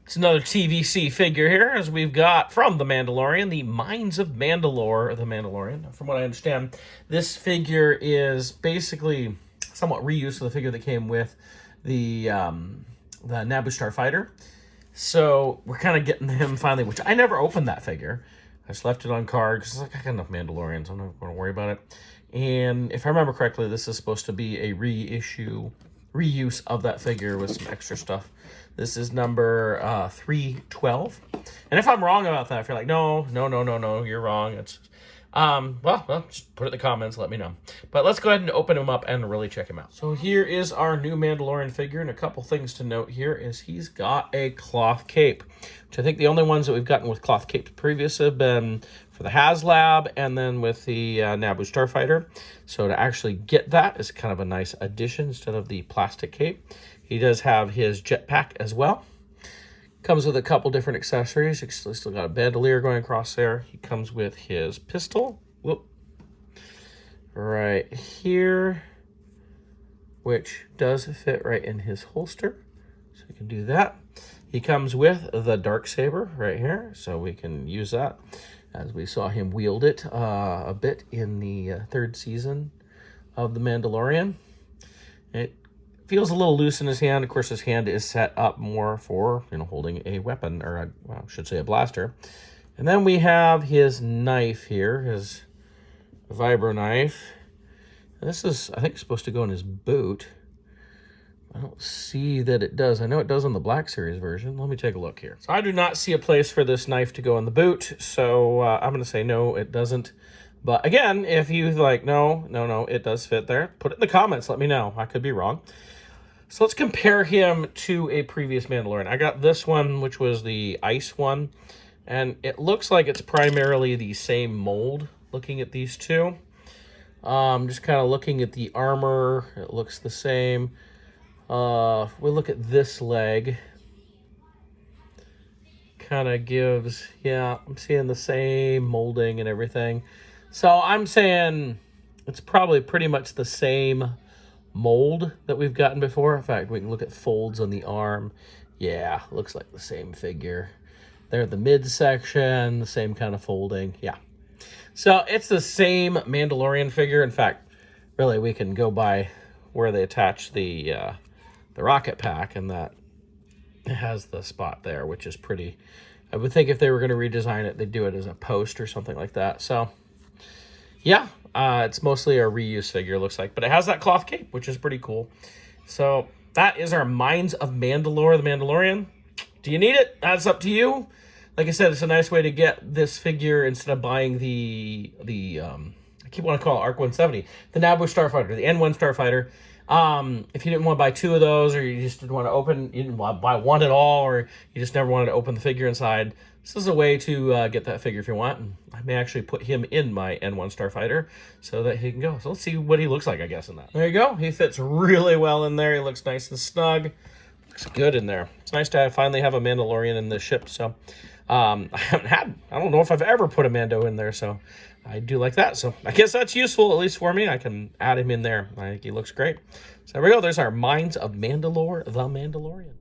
It's another TVC figure here, as we've got from the Mandalorian, the Mines of Mandalore, the Mandalorian. From what I understand, this figure is basically somewhat reused of the figure that came with the Naboo Starfighter. So we're kind of getting him finally, which I never opened that figure. I just left it on card because I got enough Mandalorians. I'm not going to worry about it. And if I remember correctly, this is supposed to be a reuse of that figure with some extra stuff. This is number 312. And if I'm wrong about that, if you're like, no, you're wrong. It's well, just put it in the comments, let me know. But let's go ahead and open him up and really check him out. So here is our new Mandalorian figure, and a couple things to note here is he's got a cloth cape, which I think the only ones that we've gotten with cloth cape previous have been for the HasLab and then with the Naboo Starfighter. So to actually get that is kind of a nice addition instead of the plastic cape. He does have his jetpack as well. Comes with a couple different accessories. He's still got a bandolier going across there. He comes with his pistol. Whoop. Right here, which does fit right in his holster. So we can do that. He comes with the Darksaber right here, so we can use that as we saw him wield it a bit in the third season of The Mandalorian. It feels a little loose in his hand. Of course, his hand is set up more for, holding a weapon, or I should say a blaster. And then we have his knife here, his vibro knife. And this is, I think, supposed to go in his boot. I don't see that it does. I know it does on the Black Series version. Let me take a look here. So I do not see a place for this knife to go in the boot, so I'm going to say no, it doesn't. But again, if you like, no, it does fit there, put it in the comments. Let me know. I could be wrong. So let's compare him to a previous Mandalorian. I got this one, which was the ice one, and it looks like it's primarily the same mold looking at these two. Just kind of looking at the armor, it looks the same. If we look at this leg, kind of gives, yeah, I'm seeing the same molding and everything. So I'm saying it's probably pretty much the same mold that we've gotten before. In fact, we can look at folds on the arm. Yeah, looks like the same figure. There, the midsection, the same kind of folding. Yeah. So it's the same Mandalorian figure. In fact, really, we can go by where they attach the rocket pack, and that has the spot there, which is pretty. I would think if they were going to redesign it, they'd do it as a post or something like that. So yeah, it's mostly a reuse figure, looks like. But it has that cloth cape, which is pretty cool. So that is our Mines of Mandalore, the Mandalorian. Do you need it? That's up to you. Like I said, it's a nice way to get this figure instead of buying the I keep wanting to call it ARC 170, the Naboo Starfighter, the N1 Starfighter. If you didn't want to buy two of those, or you just didn't want to open, you didn't want to buy one at all, or you just never wanted to open the figure inside, this is a way to get that figure if you want. And I may actually put him in my N1 Starfighter so that he can go. So let's see what he looks like, I guess, in that. There you go. He fits really well in there. He looks nice and snug. Looks good in there. It's nice to finally have a Mandalorian in the ship. So I don't know if I've ever put a Mando in there, so I do like that. So I guess that's useful, at least for me. I can add him in there. I think he looks great. So there we go. There's our Mines of Mandalore, the Mandalorian.